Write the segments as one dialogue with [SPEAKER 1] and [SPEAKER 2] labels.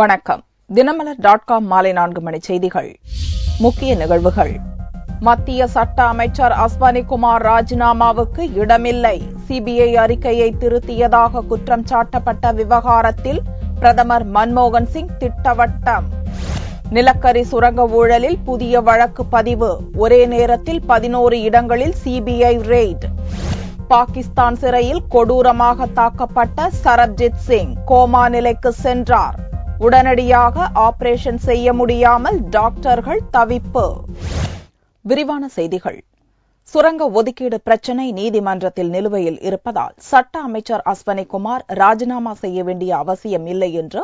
[SPEAKER 1] வணக்கம். தினமலர்.com மாலை 4 மணி செய்திகள். முக்கிய நிகழ்வுகள். மத்திய சட்ட அமைச்சர் அஸ்வனி குமார் ராஜினாமாவுக்கு இடமில்லை. சிபிஐ அறிக்கையை திருத்தியதாக குற்றம் சாட்டப்பட்ட விவகாரத்தில் பிரதமர் மன்மோகன் சிங் திட்டவட்டம். நிலக்கரி சுரங்க ஊழலில் புதிய வழக்கு பதிவு. ஒரே நேரத்தில் 11 இடங்களில் சிபிஐ ரெய்ட். பாகிஸ்தான் சிறையில் கொடூரமாக தாக்கப்பட்ட சரப்ஜித் சிங் கோமா நிலைக்கு சென்றார். உடனடியாக ஆபரேஷன் செய்ய முடியாமல் டாக்டர்கள் தவிப்பு. விரிவான செய்திகள். சுரங்க ஒதுக்கீடு பிரச்சினை நீதிமன்றத்தில் நிலுவையில் இருப்பதால் சட்ட அமைச்சர் அஸ்வனி குமார் ராஜினாமா செய்ய வேண்டிய அவசியம் இல்லை என்று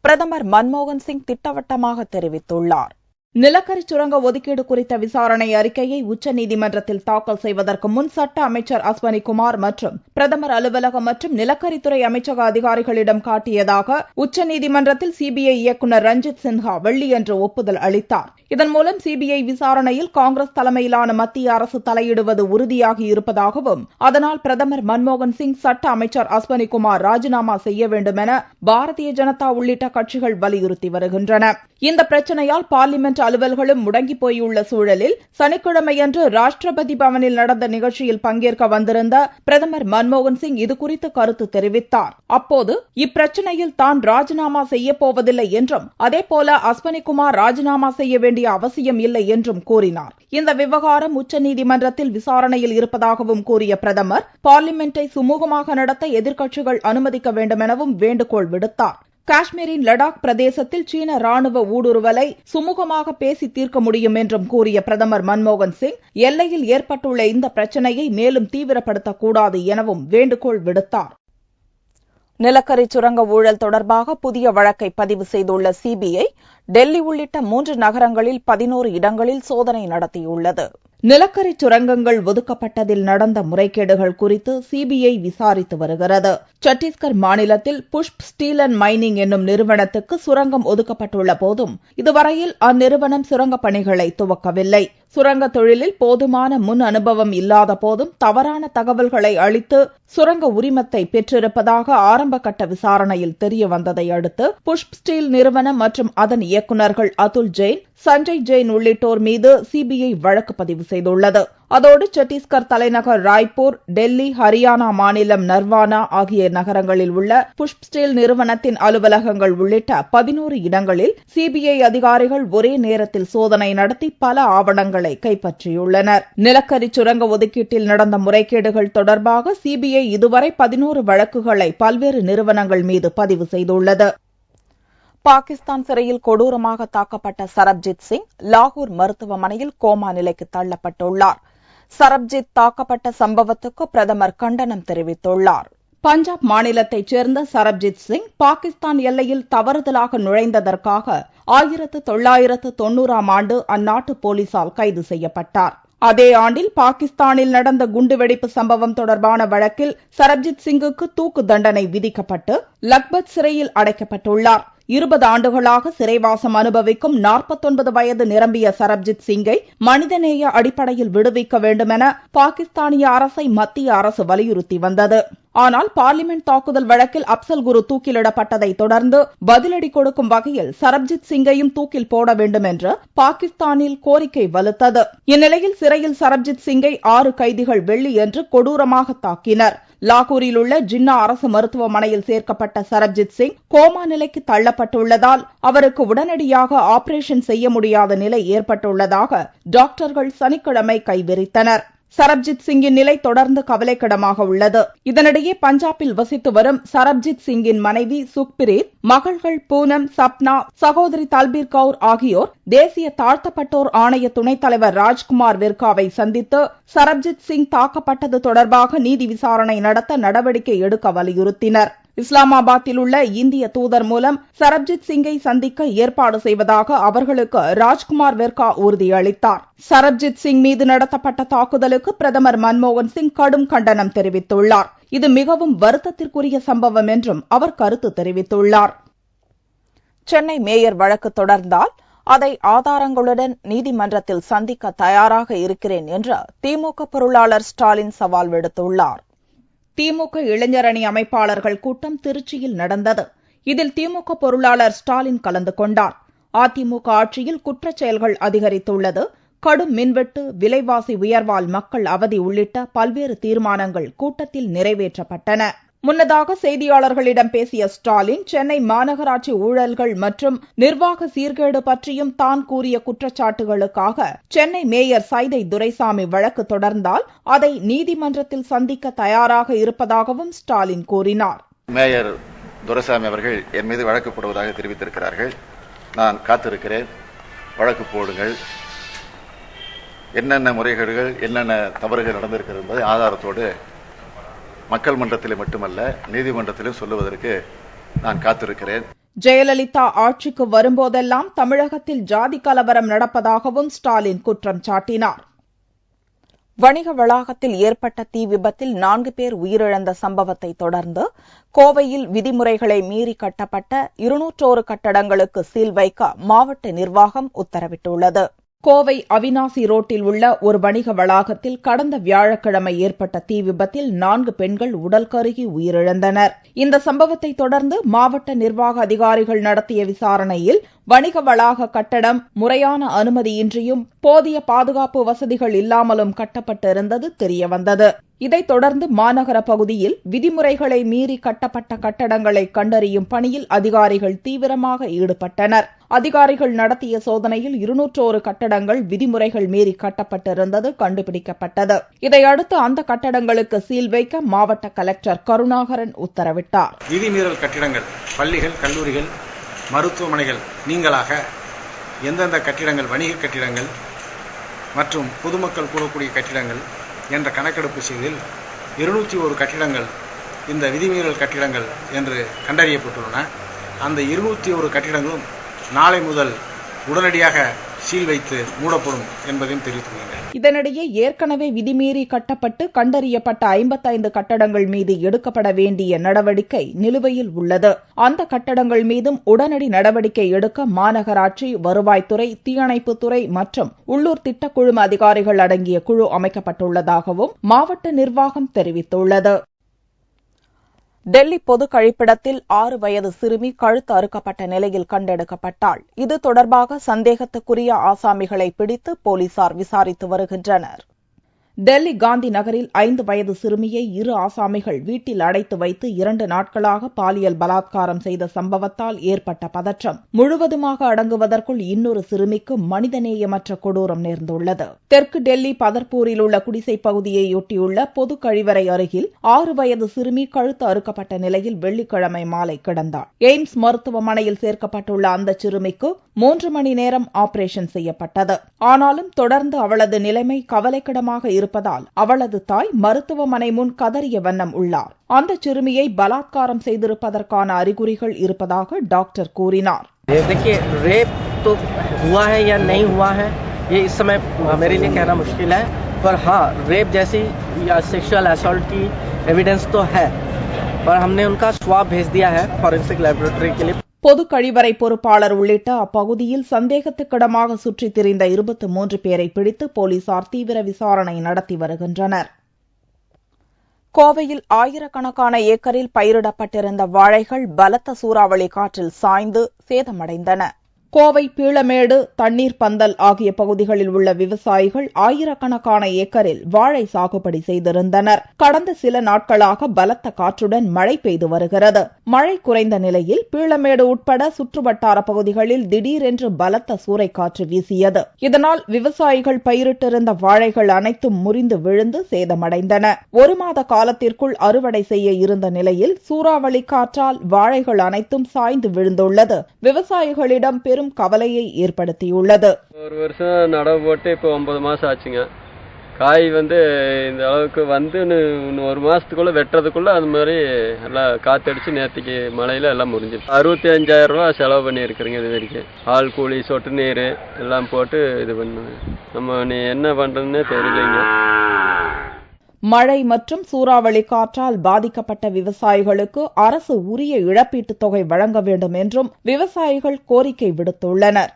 [SPEAKER 1] பிரதமர் மன்மோகன் சிங் திட்டவட்டமாக தெரிவித்துள்ளார். நிலக்கரி சுரங்க ஒதுக்கீடு குறித்த விசாரணை அறிக்கையை உச்சநீதிமன்றத்தில் தாக்கல் செய்வதற்கு முன் சட்ட அமைச்சர் அஸ்வனி குமார் மற்றும் பிரதமர் அலுவலகம் மற்றும் நிலக்கரித்துறை அமைச்சக அதிகாரிகளிடம் காட்டியதாக உச்சநீதிமன்றத்தில் சிபிஐ இயக்குநர் ரஞ்சித் சின்ஹா வெள்ளியன்று ஒப்புதல் அளித்தார். இதன் மூலம் சிபிஐ விசாரணையில் காங்கிரஸ் தலைமையிலான மத்திய அரசு தலையிடுவது உறுதியாகி இருப்பதாகவும் அதனால் பிரதமர் மன்மோகன் சிங் சட்ட அமைச்சர் அஸ்வனி குமார் ராஜினாமா செய்ய வேண்டும் என பாரதிய ஜனதா உள்ளிட்ட கட்சிகள் வலியுறுத்தி வருகின்றன. இந்த பிரச்சினையால் பார்லிமென்ட் அலுவல்களும் முடங்கி போயுள்ள சூழலில் சனிக்கிழமையன்று ராஷ்டிரபதி பவனில் நடந்த நிகழ்ச்சியில் பங்கேற்க வந்திருந்த பிரதமர் மன்மோகன் சிங் இதுகுறித்து கருத்து தெரிவித்தார். அப்போது இப்பிரச்சினையில் தான் ராஜினாமா செய்யப்போவதில்லை என்றும் அதேபோல அஸ்வனி குமார் ராஜினாமா செய்ய வேண்டிய அவசியம் இல்லை என்றும் கூறினார். இந்த விவகாரம் உச்சநீதிமன்றத்தில் விசாரணையில் இருப்பதாகவும் கூறிய பிரதமர் பார்லிமென்டை சுமூகமாக நடத்த எதிர்க்கட்சிகள் அனுமதிக்க வேண்டும் எனவும் வேண்டுகோள் விடுத்தார். காஷ்மீரின் லடாக் பிரதேசத்தில் சீன ராணுவ ஊடுருவலை சுமூகமாக பேசி தீர்க்க முடியும் என்றும் கூறிய பிரதமர் மன்மோகன் சிங் எல்லையில் ஏற்பட்டுள்ள இந்த பிரச்சினையை மேலும் தீவிரப்படுத்தக்கூடாது எனவும் வேண்டுகோள் விடுத்தார். நிலக்கரி சுரங்க ஊழல் தொடர்பாக புதிய வழக்கை பதிவு செய்துள்ள சிபிஐ டெல்லி உள்ளிட்ட 3 நகரங்களில் 11 இடங்களில் சோதனை நடத்தியுள்ளது. நிலக்கரி சுரங்கங்கள் ஒதுக்கப்பட்டதில் நடந்த முறைகேடுகள் குறித்து சிபிஐ விசாரித்து வருகிறது. சத்தீஸ்கர் மாநிலத்தில் புஷ்ப் ஸ்டீல் அண்ட் மைனிங் என்னும் நிறுவனத்துக்கு சுரங்கம் ஒதுக்கப்பட்டுள்ள போதும் இதுவரையில் அந்நிறுவனம் சுரங்கப் பணிகளை துவக்கவில்லை. சுரங்க தொழிலில் போதுமான முன் அனுபவம் இல்லாத போதும் தவறான தகவல்களை அளித்து சுரங்க உரிமத்தை பெற்றிருப்பதாக ஆரம்ப கட்ட விசாரணையில் தெரியவந்ததை அடுத்து புஷ்ப் ஸ்டீல் நிறுவனம் மற்றும் அதன் இயக்குநர்கள் அதுல் ஜெயின், சஞ்சய் ஜெயின் உள்ளிட்டோர் மீது சிபிஐ வழக்கு பதிவு செய்துள்ளது. அதோடு சத்தீஸ்கர் தலைநகர் ராய்ப்பூர், டெல்லி, ஹரியானா மாநிலம் நர்வானா ஆகிய நகரங்களில் உள்ள புஷ்ப் ஸ்டீல் நிறுவனத்தின் அலுவலகங்கள் உள்ளிட்ட 11 இடங்களில் சிபிஐ அதிகாரிகள் ஒரே நேரத்தில் சோதனை நடத்தி பல ஆவணங்களை கைப்பற்றியுள்ளனர். நிலக்கரி சுரங்க ஒதுக்கீட்டில் நடந்த முறைகேடுகள் தொடர்பாக சிபிஐ இதுவரை 11 வழக்குகளை பல்வேறு நிறுவனங்கள் மீது பதிவு செய்துள்ளது. பாகிஸ்தான் சிறையில் கொடூரமாக தாக்கப்பட்ட சரப்ஜித் சிங் லாகூர் மருத்துவமனையில் கோமா நிலைக்கு தள்ளப்பட்டுள்ளார். சரப்ஜித் தாக்கப்பட்ட சம்பவத்துக்கு பிரதமர் கண்டனம் தெரிவித்துள்ளார். பஞ்சாப் மாநிலத்தைச் சேர்ந்த சரப்ஜித் சிங் பாகிஸ்தான் எல்லையில் தவறுதலாக நுழைந்ததற்காக 1990ஆம் ஆண்டு அந்நாட்டு போலீசால் கைது செய்யப்பட்டார். அதே ஆண்டில் பாகிஸ்தானில் நடந்த குண்டுவெடிப்பு சம்பவம் தொடர்பான வழக்கில் சரப்ஜித் சிங்குக்கு தூக்கு தண்டனை விதிக்கப்பட்டு லக்பத் சிறையில் அடைக்கப்பட்டுள்ளார். 20 ஆண்டுகளாக சிறைவாசம் அனுபவிக்கும் 49 வயது நிரம்பிய சரப்ஜித் சிங்கை மனிதநேய அடிப்படையில் விடுவிக்க வேண்டுமென பாகிஸ்தானிய அரசை மத்திய அரசு வலியுறுத்தி வந்தது. ஆனால் பார்லிமென்ட் தாக்குதல் வழக்கில் அப்சல் குரு தூக்கிலிடப்பட்டதை தொடர்ந்து பதிலடி கொடுக்கும் வகையில் சரப்ஜித் சிங்கையும் தூக்கில் போட வேண்டும் என்று பாகிஸ்தானில் கோரிக்கை வலுத்தது. இந்நிலையில் சிறையில் சரப்ஜித் சிங்கை 6 கைதிகள் வெள்ளியன்று கொடூரமாக தாக்கினர். லாகூரில் உள்ள ஜின்னா அரசு மருத்துவமனையில் சேர்க்கப்பட்ட சரப்ஜித் சிங் கோமா நிலைக்கு தள்ளப்பட்டுள்ளதால் அவருக்கு உடனடியாக ஆபரேஷன் செய்ய முடியாத நிலை ஏற்பட்டுள்ளதாக டாக்டர்கள் சனிக்கிழமை கைவிரித்தனர். சரப்ஜித் சிங்கின் நிலை தொடர்ந்து கவலைக்கிடமாக உள்ளது. இதனிடையே பஞ்சாபில் வசித்து வரும் சரப்ஜித் சிங்கின் மனைவி சுக்பிரீத், மகள்கள் பூனம், சப்னா, சகோதரி தல்பீர் கவுர் ஆகியோர் தேசிய தாழ்த்தப்பட்டோர் ஆணைய துணைத் தலைவர் ராஜ்குமார் விர்காவை சந்தித்து சரப்ஜித் சிங் தாக்கப்பட்டது தொடர்பாக நீதி விசாரணை நடத்த நடவடிக்கை எடுக்க வலியுறுத்தினர். இஸ்லாமாபாத்தில் உள்ள இந்திய தூதர் மூலம் சரப்ஜித் சிங்கை சந்திக்க ஏற்பாடு செய்வதாக அவர்களுக்கு ராஜ்குமார் விர்கா உறுதியளித்தார். சரப்ஜித் சிங் மீது நடத்தப்பட்ட தாக்குதலுக்கு பிரதமர் மன்மோகன் சிங் கடும் கண்டனம் தெரிவித்துள்ளார். இது மிகவும் வருத்தத்திற்குரிய சம்பவம் என்றும் அவர் கருத்து தெரிவித்துள்ளார். சென்னை மேயர் வழக்கு தொடர்ந்தால் அதை ஆதாரங்களுடன் நீதிமன்றத்தில் சந்திக்க தயாராக இருக்கிறேன் என்று திமுக பொருளாளர் ஸ்டாலின் சவால் விடுத்துள்ளார். திமுக இளைஞரணி அமைப்பாளர்கள் கூட்டம் திருச்சியில் நடந்தது. இதில் திமுக பொருளாளர் ஸ்டாலின் கலந்து கொண்டார். அதிமுக ஆட்சியில் குற்றச் செயல்கள் அதிகரித்துள்ளது, கடும் மின்வெட்டு, விலைவாசி உயர்வால் மக்கள் அவதி உள்ளிட்ட பல்வேறு தீர்மானங்கள் கூட்டத்தில் நிறைவேற்றப்பட்டன. முன்னதாக செய்தியாளர்களிடம் பேசிய ஸ்டாலின், சென்னை மாநகராட்சி ஊழல்கள் மற்றும் நிர்வாக சீர்கேடு பற்றியும் தான் கூறிய குற்றச்சாட்டுகளுக்காக சென்னை மேயர் சைதை துரைசாமி வழக்கு தொடர்ந்தால் அதை நீதிமன்றத்தில் சந்திக்க தயாராக இருப்பதாகவும் ஸ்டாலின் கூறினார்.
[SPEAKER 2] மேயர் துரைசாமி அவர்கள் என் மீது வழக்கு போடுவதாக தெரிவித்திருக்கிறார்கள். நான் காத்திருக்கிறேன். வழக்கு போடுங்கள். என்னென்ன முறைகேடுகள், என்னென்ன தவறுகள் நடந்திருக்கிறது என்பதை ஆதாரத்தோடு மக்கள் மன்றத்திலே மட்டுமல்ல நீதிமன்றத்திலும் சொல்லுவதற்கு நான் காத்திருக்கிறேன்.
[SPEAKER 1] ஜெயலலிதா ஆட்சிக்கு வரும்போதெல்லாம் தமிழகத்தில் ஜாதி கலவரம் நடப்பதாகவும் ஸ்டாலின் குற்றம் சாட்டினார். வணிக வளாகத்தில் ஏற்பட்ட தீ விபத்தில் 4 பேர் உயிரிழந்த சம்பவத்தை தொடர்ந்து கோவையில் விதிமுறைகளை மீறி கட்டப்பட்ட 201 கட்டடங்களுக்கு சீல் வைக்க மாவட்ட நிர்வாகம் உத்தரவிட்டுள்ளது. கோவை அவினாசி ரோட்டில் உள்ள ஒரு வணிக வளாகத்தில் கடந்த வியாழக்கிழமை ஏற்பட்ட தீ விபத்தில் 4 பெண்கள் உடல் கருகி உயிரிழந்தனர். இந்த சம்பவத்தை தொடர்ந்து மாவட்ட நிர்வாக அதிகாரிகள் நடத்திய விசாரணையில் வணிக வளாக கட்டடம் முறையான அனுமதியின்றியும் போதிய பாதுகாப்பு வசதிகள் இல்லாமலும் கட்டப்பட்டிருந்தது தெரியவந்தது. இதைத் தொடர்ந்து மாநகர பகுதியில் விதிமுறைகளை மீறி கட்டப்பட்ட கட்டடங்களை கண்டறியும் பணியில் அதிகாரிகள் தீவிரமாக ஈடுபட்டனர். அதிகாரிகள் நடத்திய சோதனையில் 201 கட்டடங்கள் விதிமுறைகள் மீறி கட்டப்பட்டிருந்தது கண்டுபிடிக்கப்பட்டது. இதையடுத்து அந்த கட்டடங்களுக்கு சீல் வைக்க மாவட்ட கலெக்டர் கருணாகரன் உத்தரவிட்டார்.
[SPEAKER 3] விதிமீறல் கட்டிடங்கள், பள்ளிகள், கல்லூரிகள், மருத்துவமனைகள் நீங்களாக எந்தெந்த கட்டிடங்கள் வணிக கட்டிடங்கள் மற்றும் பொதுமக்கள் கூடக்கூடிய கட்டிடங்கள் என்ற கணக்கெடுப்பு செய்தில் 201 கட்டிடங்கள் இந்த விதிமீறல் கட்டிடங்கள் என்று கண்டறியப்பட்டுள்ளன. அந்த 201 கட்டிடங்களும் நாளை முதல் உடனடியாக சீல் வைத்து மூடப்படும் என்பதையும் தெரிவித்துள்ளனர்.
[SPEAKER 1] இதனிடையே ஏற்கனவே விதிமீறி கட்டப்பட்டு கண்டறியப்பட்ட 55 கட்டடங்கள் மீது எடுக்கப்பட வேண்டிய நடவடிக்கை நிலுவையில் உள்ளது. அந்த கட்டடங்கள் மீதும் உடனடி நடவடிக்கை எடுக்க மாநகராட்சி, வருவாய்த்துறை, தீயணைப்புத்துறை மற்றும் உள்ளூர் திட்டக்குழும அதிகாரிகள் அடங்கிய குழு அமைக்கப்பட்டுள்ளதாகவும் மாவட்ட நிர்வாகம் தெரிவித்துள்ளது. டெல்லி பொது கழிப்பிடத்தில் 6 வயது சிறுமி கழுத்து அறுக்கப்பட்ட நிலையில் கண்டெடுக்கப்பட்டாள். இது தொடர்பாக சந்தேகத்துக்குரிய ஆசாமிகளை பிடித்து போலீசார் விசாரித்து வருகின்றனர். டெல்லி காந்தி நகரில் 5 வயது சிறுமியை 2 ஆசாமிகள் வீட்டில் அடைத்து வைத்து 2 நாட்களாக பாலியல் பலாத்காரம் செய்த சம்பவத்தால் ஏற்பட்ட பதற்றம் முழுவதுமாக அடங்குவதற்குள் இன்னொரு சிறுமிக்கு மனிதநேயமற்ற கொடூரம் நேர்ந்துள்ளது. தெற்கு டெல்லி பதர்பூரில் உள்ள குடிசை பகுதியையொட்டியுள்ள பொது கழிவறை அருகில் 6 வயது சிறுமி கழுத்து அறுக்கப்பட்ட நிலையில் வெள்ளிக்கிழமை மாலை கிடந்தாள். எய்ம்ஸ் மருத்துவமனையில் சேர்க்கப்பட்டுள்ள அந்த சிறுமிக்கு 3 மணி நேரம் ஆபரேஷன் செய்யப்பட்டது. ஆனாலும் தொடர்ந்து அவளது நிலைமை கவலைக்கிடமாக இருப்பதால் அவளது தாய் மருத்துவமனை முன் கதறிய வண்ணம் உள்ளார். அந்த சிறுமியை பலாத்காரம் செய்திருப்பதற்கான அறிகுறிகள் இருப்பதாக டாக்டர் கூறினார்.
[SPEAKER 4] रेप तो हुआ है या नहीं हुआ है ये इस समय मेरे लिए कहना मुश्किल है, पर हाँ रेप जैसी या सेक्सुअल असॉल्ट की एविडेंस तो है और हमने उनका स्वाब भेज दिया है फॉरेंसिक लैबोरेटरी के लिए.
[SPEAKER 1] பொது கழிவறை பொறுப்பாளர் உள்ளிட்ட அப்பகுதியில் சந்தேகத்துக்கிடமாக சுற்றித் திரிந்த 23 பேரை பிடித்து போலீசார் தீவிர விசாரணை நடத்தி வருகின்றனர். கோவையில் ஆயிரக்கணக்கான ஏக்கரில் பயிரிடப்பட்டிருந்த வாழைகள் பலத்த சூறாவளி காற்றில் சாய்ந்து சேதமடைந்தன. கோவை பீளமேடு, தண்ணீர் பந்தல் ஆகிய பகுதிகளில் உள்ள விவசாயிகள் ஆயிரக்கணக்கான ஏக்கரில் வாழை சாகுபடி செய்திருந்தனர். கடந்த சில நாட்களாக பலத்த காற்றுடன் மழை பெய்து வருகிறது. மழை குறைந்த நிலையில் பீளமேடு உட்பட சுற்றுவட்டார பகுதிகளில் திடீரென்று பலத்த சூறைக்காற்று வீசியது. இதனால் விவசாயிகள் பயிரிட்டிருந்த வாழைகள் அனைத்தும் முறிந்து விழுந்து சேதமடைந்தன. 1 மாத காலத்திற்குள் அறுவடை செய்ய இருந்த நிலையில் சூறாவளி காற்றால் வாழைகள் அனைத்தும் சாய்ந்து விழுந்துள்ளது விவசாயிகளிடம் பெரும் கவலையை ஏற்படுத்தியுள்ளது.
[SPEAKER 5] ஒரு வருஷம் நடவு போட்டு இப்போ 9 மாசம் ஆச்சுங்க. காய் இந்த அளவுக்கு இன்னும் 1 மாசத்துக்குள்ள வெட்டுறதுக்குள்ள அது மாதிரி எல்லாம் காத்தடிச்சு நேற்றுக்கு மழையில எல்லாம் முறிஞ்சிருச்சு. 65,000 ரூபாய் செலவு பண்ணி இருக்கிறீங்க. இது வரைக்கும் ஆள் கூலி, சொட்டு நீர் எல்லாம் போட்டு இது பண்ணுவேன். நம்ம நீ என்ன பண்றதுன்னே தெரியலைங்க.
[SPEAKER 1] மழை மற்றும் சூறாவளி காற்றால் பாதிக்கப்பட்ட விவசாயிகளுக்கு அரசு உரிய இழப்பீட்டுத் தொகை வழங்க வேண்டும் என்றும் விவசாயிகள் கோரிக்கை விடுத்துள்ளனர்.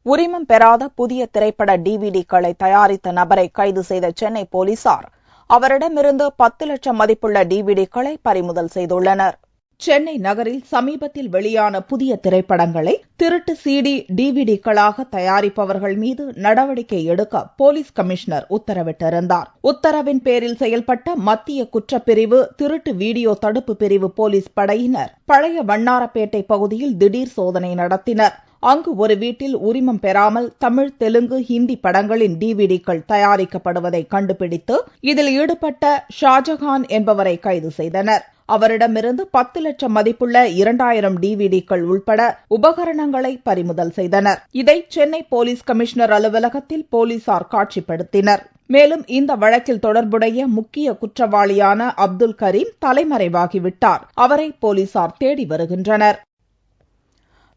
[SPEAKER 1] உரிமம் பெறாத புதிய திரைப்பட டிவிடிக்களை தயாரித்த நபரை கைது செய்த சென்னை போலீசார் அவரிடமிருந்து 10 லட்சம் மதிப்புள்ள டிவிடிக்களை பறிமுதல் செய்துள்ளனர். சென்னை நகரில் சமீபத்தில் வெளியான புதிய திரைப்படங்களை திருட்டு CD, DVDக்களாக தயாரிப்பவர்கள் மீது நடவடிக்கை எடுக்க போலீஸ் கமிஷனர் உத்தரவிட்டிருந்தார். உத்தரவின் பேரில் செயல்பட்ட மத்திய குற்றப்பிரிவு திருட்டு வீடியோ தடுப்பு பிரிவு போலீஸ் படையினர் பழைய வண்ணாரப்பேட்டை பகுதியில் திடீர் சோதனை நடத்தினர். அங்கு ஒரு வீட்டில் உரிமம் பெறாமல் தமிழ், தெலுங்கு, ஹிந்தி படங்களின் DVDக்கள் தயாரிக்கப்படுவதை கண்டுபிடித்து இதில் ஈடுபட்ட ஷாஜகான் என்பவரை கைது செய்தனர். அவரிடமிருந்து 10 லட்சம் மதிப்புள்ள 2000 DVDக்கள் உள்பட உபகரணங்களை பறிமுதல் செய்தனர். இதை சென்னை போலீஸ் கமிஷனர் அலுவலகத்தில் போலீசார் காட்சிப்படுத்தினர். மேலும் இந்த வழக்கில் தொடர்புடைய முக்கிய குற்றவாளியான அப்துல் கரீம் தலைமறைவாகிவிட்டார். அவரை போலீசார் தேடி வருகின்றனர்.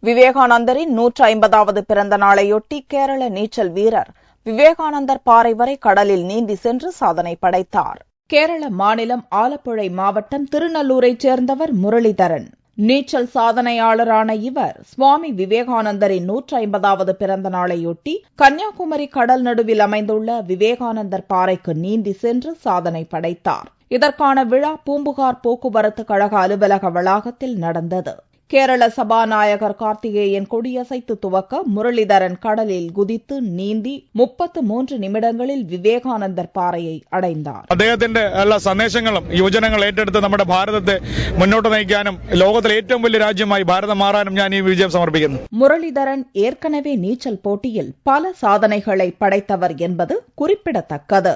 [SPEAKER 1] விவேகானந்தரின் 150வது பிறந்த நாளையொட்டி கேரள நீச்சல் வீரர் விவேகானந்தர் பாறை வரை கடலில் நீந்தி சென்று சாதனை படைத்தார். கேரள மாநிலம் ஆலப்புழை மாவட்டம் திருநல்லூரைச் சேர்ந்தவர் முரளிதரன். நீச்சல் சாதனையாளரான இவர் சுவாமி விவேகானந்தரின் 150வது பிறந்த நாளையொட்டி கன்னியாகுமரி கடல் நடுவில் அமைந்துள்ள விவேகானந்தர் பாறைக்கு நீந்தி சென்று சாதனை படைத்தார். இதற்கான விழா பூம்புகார் போக்குவரத்து கழக அலுவலக வளாகத்தில் நடந்தது. கேரள சபாநாயகர் கார்த்திகேயன் கொடியசைத்து துவக்க முரளிதரன் கடலில் குதித்து நீந்தி 33 நிமிடங்களில் விவேகானந்தர் പാറയെ അടൈந்தார்.
[SPEAKER 6] അദ്ദേഹത്തിന്റെ എല്ലാ സന്ദേശങ്ങളും യുവജനങ്ങൾ ഏറ്റെടുത്ത് നമ്മുടെ ഭാരതത്തെ മുന്നോട്ട് നയിക്കാനും ലോകത്തിലെ ഏറ്റവും വലിയ രാജ്യമായി ഭാരതം മാറാനും ഞാൻ ഈ വിജയം സമർപ്പിക്കുന്നു.
[SPEAKER 1] முரளிதரன் ஏற்கனவே நீச்சல் போட்டியில் பல சாதனைகளை படைத்தவர் என்பது குறிப்பிடத்தக்கது.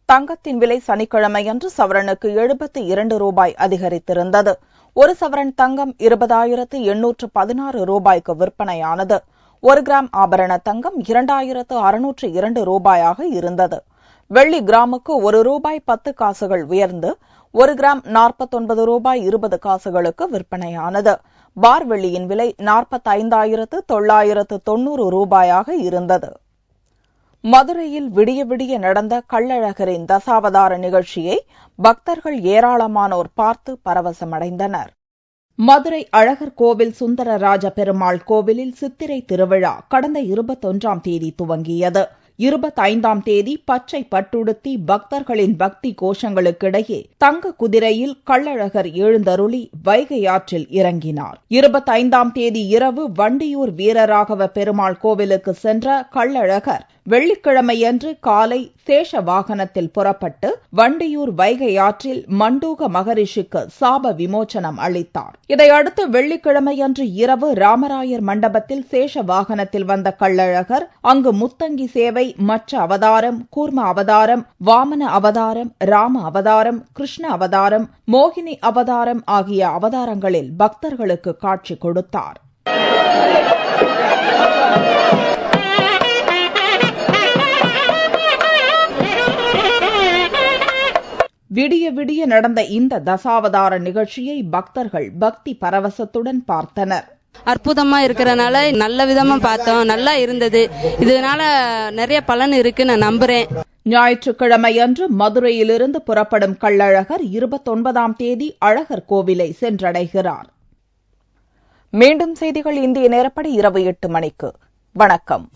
[SPEAKER 1] தங்கத்தின் விலை சனிக்கிழமையன்று சவரனுக்கு 72 ரூபாய் அதிகரித்திருந்தது. ஒரு சவரன் தங்கம் 20,816 ரூபாய்க்கு விற்பனையானது. 1 கிராம் ஆபரண தங்கம் 2,602 ரூபாயாக இருந்தது. வெள்ளி கிராமுக்கு 1 ரூபாய் 10 காசுகள் உயர்ந்து 1 கிராம் 49 ரூபாய் 20 காசுகளுக்கு விற்பனையானது. பார் வெள்ளியின் விலை 45,990 ரூபாயாக இருந்தது. மதுரையில் விடிய விடிய நடந்த கள்ளழகரின் தசாவதார நிகழ்ச்சியை பக்தர்கள் ஏராளமானோர் பார்த்து பரவசமடைந்தனர். மதுரை அழகர் கோவில் சுந்தரராஜ பெருமாள் கோவிலில் சித்திரை திருவிழா கடந்த 21ஆம் தேதி துவங்கியது. 25ஆம் தேதி பச்சை பட்டுடுத்தி பக்தர்களின் பக்தி கோஷங்களுக்கிடையே தங்க குதிரையில் கள்ளழகர் எழுந்தருளி வைகை ஆற்றில் இறங்கினார். 25ஆம் தேதி இரவு வண்டியூர் வீரராகவ பெருமாள் கோவிலுக்கு சென்ற கள்ளழகர் வெள்ளிக்கிழமையன்று காலை சேஷ வாகனத்தில் புறப்பட்டு வண்டியூர் வைகை ஆற்றில் மண்டூக மகரிஷிக்கு சாப விமோச்சனம் அளித்தார். இதையடுத்து வெள்ளிக்கிழமையன்று இரவு ராமராயர் மண்டபத்தில் சேஷ வாகனத்தில் வந்த கள்ளழகர் அங்கு முத்தங்கி சேவை, மற்ற அவதாரம், கூர்ம அவதாரம், வாமன அவதாரம், ராம அவதாரம், கிருஷ்ண அவதாரம், மோகினி அவதாரம் ஆகிய அவதாரங்களில் பக்தர்களுக்கு காட்சி கொடுத்தார். விடிய விடிய நடந்த இந்த தசாவதார நிகழ்ச்சியை பக்தர்கள் பக்தி பரவசத்துடன் பார்த்தனர்.
[SPEAKER 7] அற்புதமா இருக்கிறனால நல்ல விதமா பார்த்தோம், நல்லா இருந்தது. இதனால நிறைய பலன் இருக்கு நான் நம்புறேன்.
[SPEAKER 1] ஞாயிற்றுக்கிழமையன்று மதுரையிலிருந்து புறப்படும் கள்ளழகர் 29ஆம் தேதி அழகர் கோவிலை சென்றடைகிறார். மீண்டும் செய்திகள் இந்திய நேரப்படி இரவு 8 மணிக்கு. வணக்கம்.